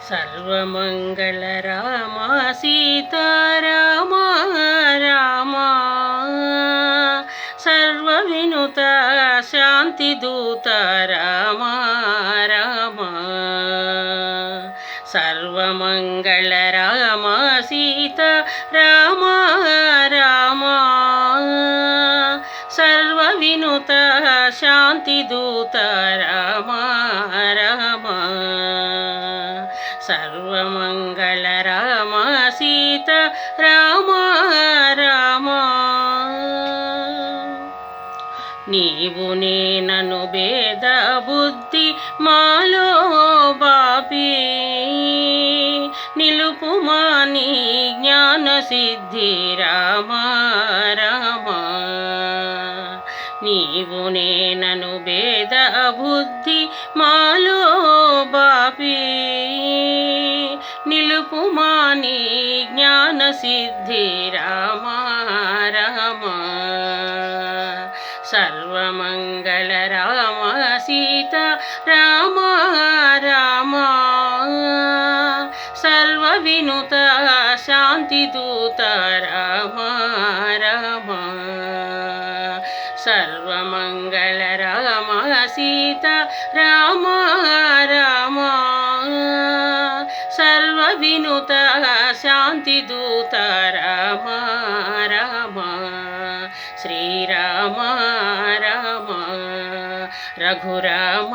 సర్వమంగళ రామ సీతారామ రామ, సర్వవినుత శాంతిదూత రామ రామ. సర్వమంగళ రామ సీతా రామ రామ, సర్వవినుత శాంతిదూత రామ రామ. సర్వమంగళ రామ సీతా రామ రామ. నీవు నేనను భేద బుద్ధి మాలో బాపి, నిలుపుమా నీ జ్ఞాన సిద్ధి రామ రామ. నీవు నేనను భేద బుద్ధి మాలో బాపి, నిలుపుమా నీ జ్ఞాన సిద్ధి రామ రామ. సర్వమంగళ రామ సీతా రామ రామ, సర్వవినుత శాంతిదూత రామ రామ. సర్వమంగళ రామ సీతా రామ రామ, సర్వవినుత శాంతిదూత రామ రామ. శ్రీరామ రామ రఘురామ